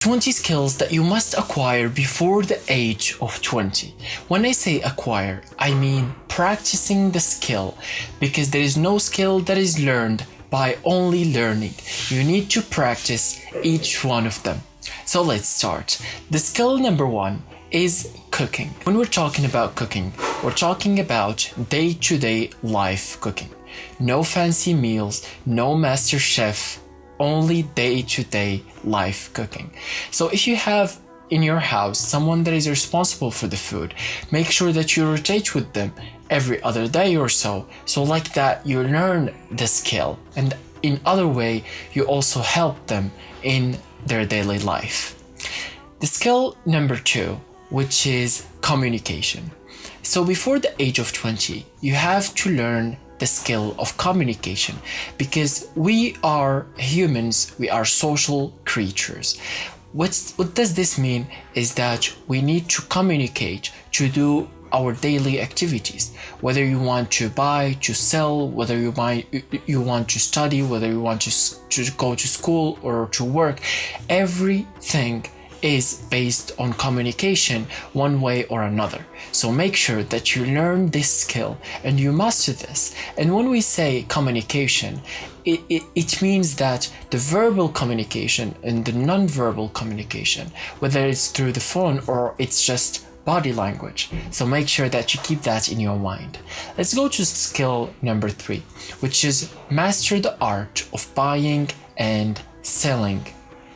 20 skills that you must acquire before the age of 20. When I say acquire, I mean practicing the skill, because there is no skill that is learned by only learning. You need to practice each one of them. So let's start. The skill number one is cooking. When we're talking about cooking, we're talking about day-to-day life cooking. No fancy meals, no master chef, only day-to-day life cooking. So if you have in your house someone that is responsible for the food, make sure that you rotate with them every other day or so. So like that you learn the skill, and in other way you also help them in their daily life. The skill number two, which is communication. So before the age of 20, you have to learn the skill of communication, because we are humans, we are social creatures. What does this mean is that we need to communicate to do our daily activities, whether you want to buy, to sell, whether you want to study, whether you want to go to school or to work. Everything is based on communication one way or another. So make sure that you learn this skill and you master this. And when we say communication, it means that the verbal communication and the non-verbal communication, whether it's through the phone or it's just body language. So make sure that you keep that in your mind. Let's go to skill number three, which is master the art of buying and selling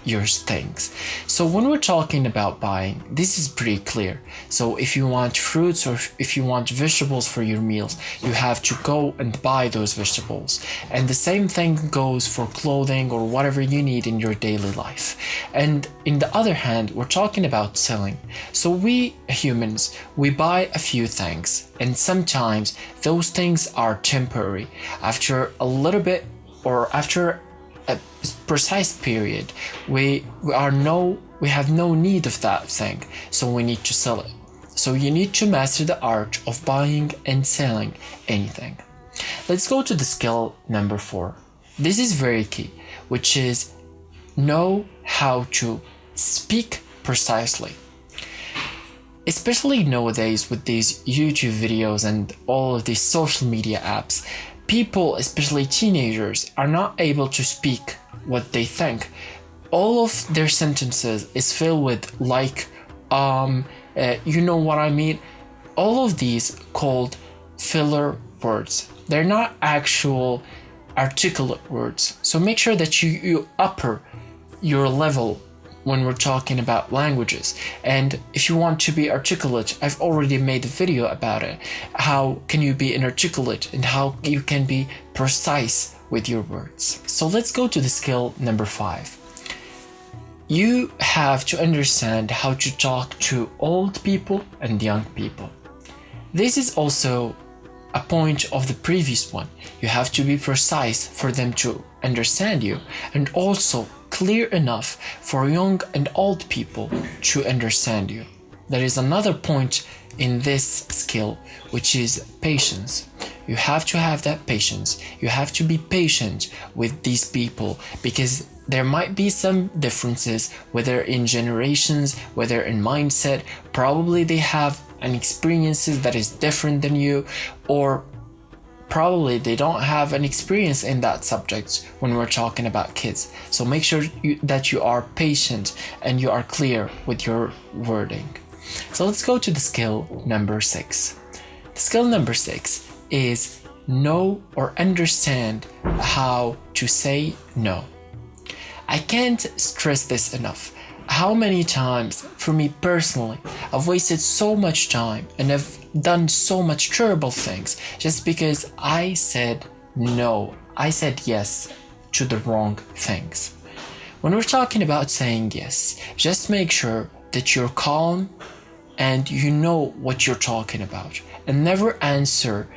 your things. So when we're talking about buying, this is pretty clear. So if you want fruits or if you want vegetables for your meals, you have to go and buy those vegetables. And the same thing goes for clothing or whatever you need in your daily life. And in the other hand, we're talking about selling. So we humans, we buy a few things, and sometimes those things are temporary. After a little bit or after a precise period, we have no need of that thing, so we need to sell it. So you need to master the art of buying and selling anything. Let's go to the skill number four. This is very key, which is know how to speak precisely. Especially nowadays with these YouTube videos and all of these social media apps, people, especially teenagers, are not able to speak what they think. All of their sentences is filled with like, you know what I mean? All of these called filler words. They're not actual articulate words. So make sure that you upper your level when we're talking about languages. And if you want to be articulate, I've already made a video about it. How can you be inarticulate and how you can be precise with your words. So let's go to the skill number five. You have to understand how to talk to old people and young people. This is also a point of the previous one. You have to be precise for them to understand you, and also clear enough for young and old people to understand you. There is another point in this skill, which is patience. You have to have that patience. You have to be patient with these people, because there might be some differences, whether in generations, whether in mindset. Probably they have an experiences that is different than you, or probably they don't have an experience in that subject when we're talking about kids. So make sure that you are patient and you are clear with your wording. So let's go to the skill number six. The skill number six is know or understand how to say no. I can't stress this enough. How many times, for me personally, I've wasted so much time and I've done so much terrible things just because I said no. I said yes to the wrong things. When we're talking about saying yes, just make sure that you're calm and you know what you're talking about, and never answer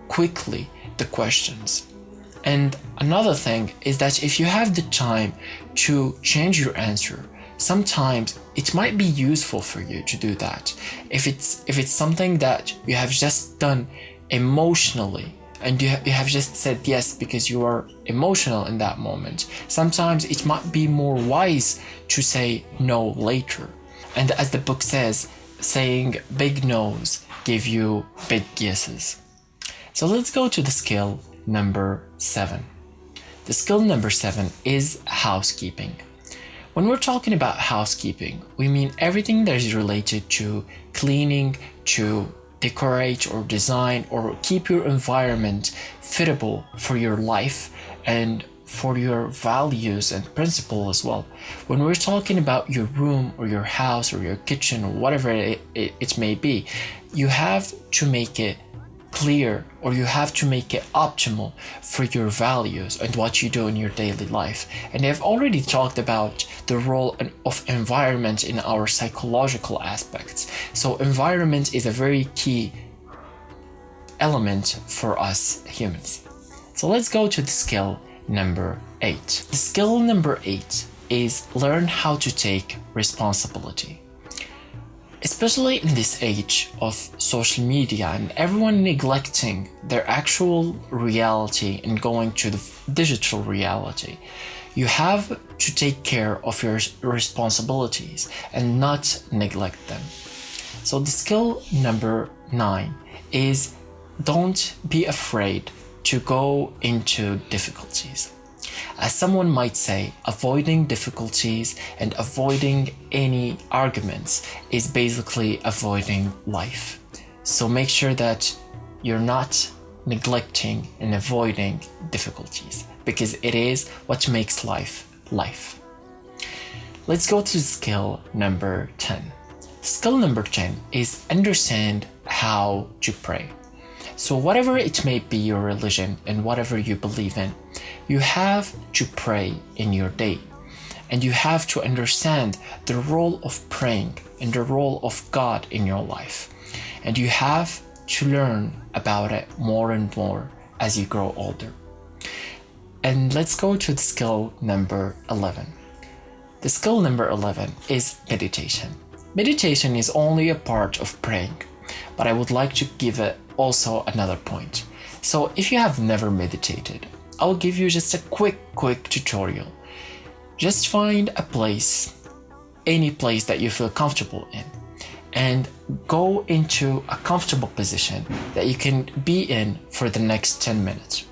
quickly the questions. And another thing is that if you have the time to change your answer, sometimes it might be useful for you to do that. If it's something that you have just done emotionally and you have just said yes because you are emotional in that moment. Sometimes it might be more wise to say no later. And as the book says, saying big no's give you big yeses. So let's go to the skill number 7. The skill number 7 is housekeeping. When we're talking about housekeeping, we mean everything that is related to cleaning, to decorate or design or keep your environment fittable for your life and for your values and principle as well. When we're talking about your room or your house or your kitchen or whatever it may be, you have to make it clear, or you have to make it optimal for your values and what you do in your daily life. And I've already talked about the role of environment in our psychological aspects. So environment is a very key element for us humans. So let's go to the skill number 8. The skill number 8 is learn how to take responsibility. Especially in this age of social media and everyone neglecting their actual reality and going to the digital reality, you have to take care of your responsibilities and not neglect them. So the skill number 9 is don't be afraid to go into difficulties. As someone might say, avoiding difficulties and avoiding any arguments is basically avoiding life. So make sure that you're not neglecting and avoiding difficulties, because it is what makes life life. Let's go to skill number 10. Skill number 10 is understand how to pray. So whatever it may be your religion and whatever you believe in, you have to pray in your day. And you have to understand the role of praying and the role of God in your life. And you have to learn about it more and more as you grow older. And let's go to the skill number 11. The skill number 11 is meditation. Meditation is only a part of praying, but I would like to give it also another point. So if you have never meditated, I'll give you just a quick tutorial. Just find a place, any place that you feel comfortable in, and go into a comfortable position that you can be in for the next 10 minutes.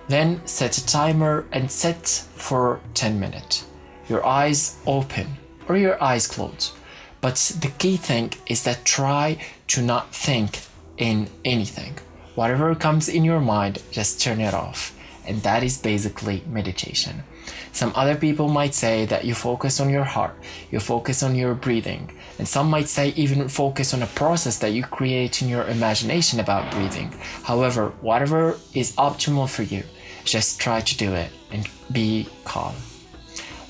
Then set a timer and set for 10 minutes. Your eyes open or your eyes closed. But the key thing is that try to not think in anything. Whatever comes in your mind, just turn it off. And that is basically meditation. Some other people might say that you focus on your heart, you focus on your breathing, and some might say even focus on a process that you create in your imagination about breathing. However, whatever is optimal for you, just try to do it and be calm.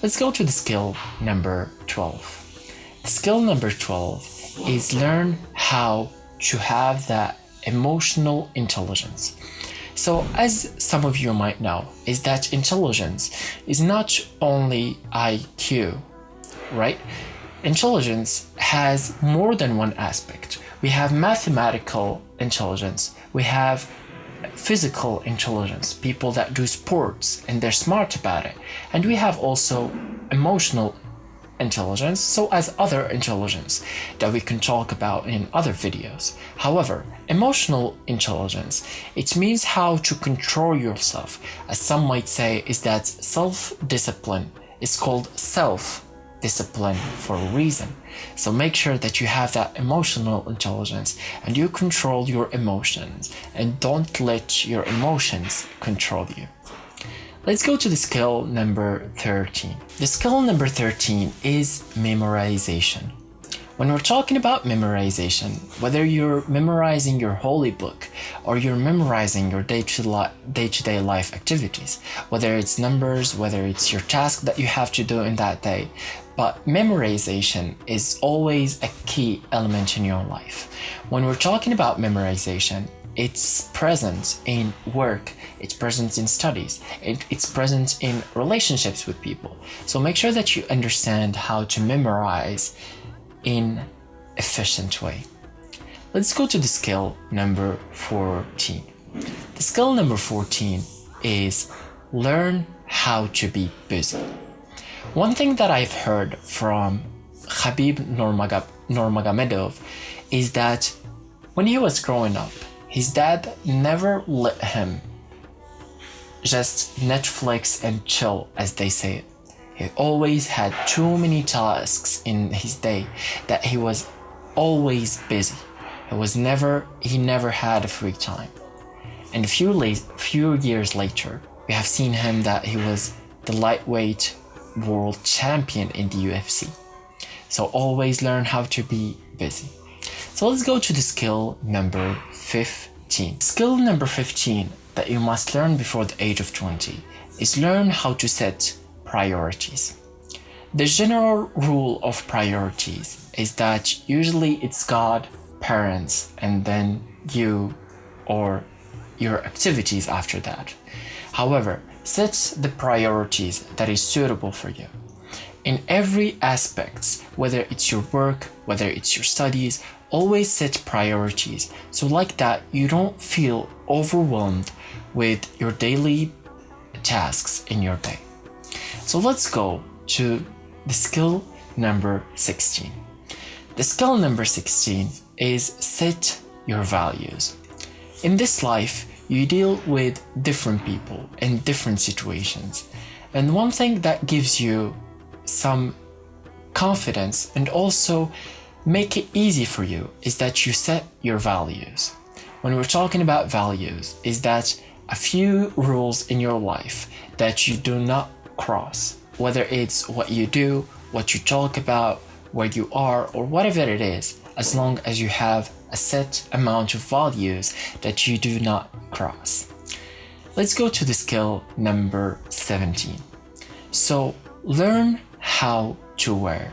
Let's go to the skill number 12. The skill number 12 is learn how to have that emotional intelligence. So as some of you might know, is that intelligence is not only IQ, right? Intelligence has more than one aspect. We have mathematical intelligence, we have physical intelligence, people that do sports and they're smart about it, and we have also emotional intelligence, so as other intelligence that we can talk about in other videos. However, emotional intelligence, it means how to control yourself. As some might say, is that self-discipline is called self-discipline for a reason. So make sure that you have that emotional intelligence and you control your emotions and don't let your emotions control you. Let's go to the skill number 13. The skill number 13 is memorization. When we're talking about memorization, whether you're memorizing your holy book or you're memorizing your day-to-day life activities, whether it's numbers, whether it's your task that you have to do in that day, but memorization is always a key element in your life. When we're talking about memorization, it's present in work, it's present in studies, it's present in relationships with people. So make sure that you understand how to memorize in efficient way. Let's go to the skill number 14. The skill number 14 is learn how to be busy. One thing that I've heard from Khabib Nurmagomedov is that when he was growing up, his dad never let him just Netflix and chill, as they say it. He always had too many tasks in his day that he was always busy. He never had a free time. And a few years later, we have seen him that he was the lightweight world champion in the UFC. So always learn how to be busy. So let's go to the skill number 15. Skill number 15 that you must learn before the age of 20 is learn how to set priorities. The general rule of priorities is that usually it's God, parents, and then you or your activities after that. However, set the priorities that is suitable for you. In every aspect, whether it's your work, whether it's your studies, always set priorities. So like that, you don't feel overwhelmed with your daily tasks in your day. So let's go to the skill number 16. The skill number 16 is set your values. In this life, you deal with different people in different situations. And one thing that gives you some confidence and also make it easy for you is that you set your values. When we're talking about values, is that a few rules in your life that you do not cross, whether it's what you do, what you talk about, where you are, or whatever it is, as long as you have a set amount of values that you do not cross. Let's go to the skill number 17. So learn how to wear.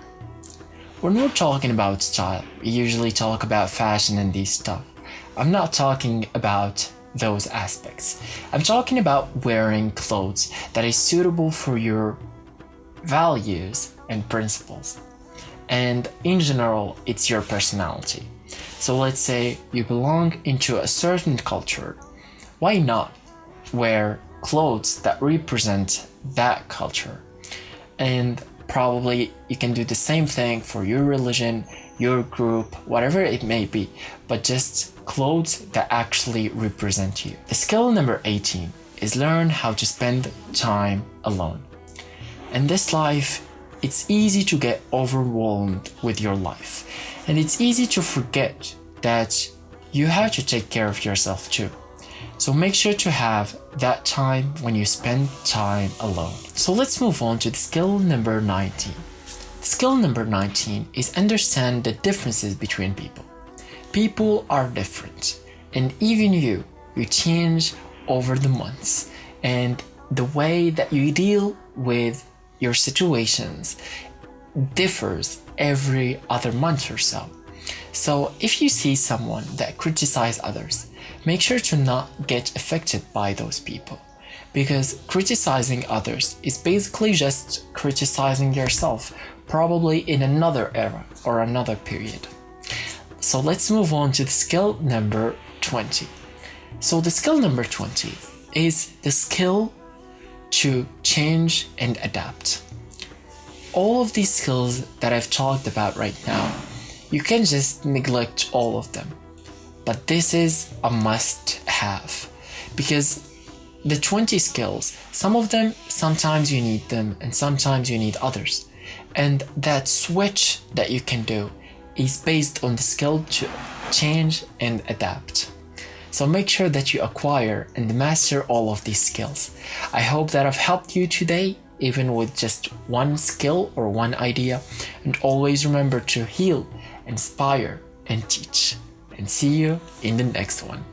When we're talking about style, we usually talk about fashion and these stuff. I'm not talking about those aspects. I'm talking about wearing clothes that is suitable for your values and principles. And in general, it's your personality. So let's say you belong into a certain culture. Why not wear clothes that represent that culture? And probably you can do the same thing for your religion, your group, whatever it may be, but just clothes that actually represent you. The skill number 18 is learn how to spend time alone. In this life, it's easy to get overwhelmed with your life, and it's easy to forget that you have to take care of yourself too. So make sure to have that time when you spend time alone. So let's move on to the skill number 19. Skill number 19 is understand the differences between people. People are different, and even you change over the months, and the way that you deal with your situations differs every other month or so. So if you see someone that criticizes others, make sure to not get affected by those people, because criticizing others is basically just criticizing yourself, probably in another era or another period. So let's move on to the skill number 20. So the skill number 20 is the skill to change and adapt. All of these skills that I've talked about right now, you can just neglect all of them. But this is a must-have, because the 20 skills, some of them, sometimes you need them and sometimes you need others. And that switch that you can do is based on the skill to change and adapt. So make sure that you acquire and master all of these skills. I hope that I've helped you today, even with just one skill or one idea. And always remember to heal, inspire, and teach. And see you in the next one.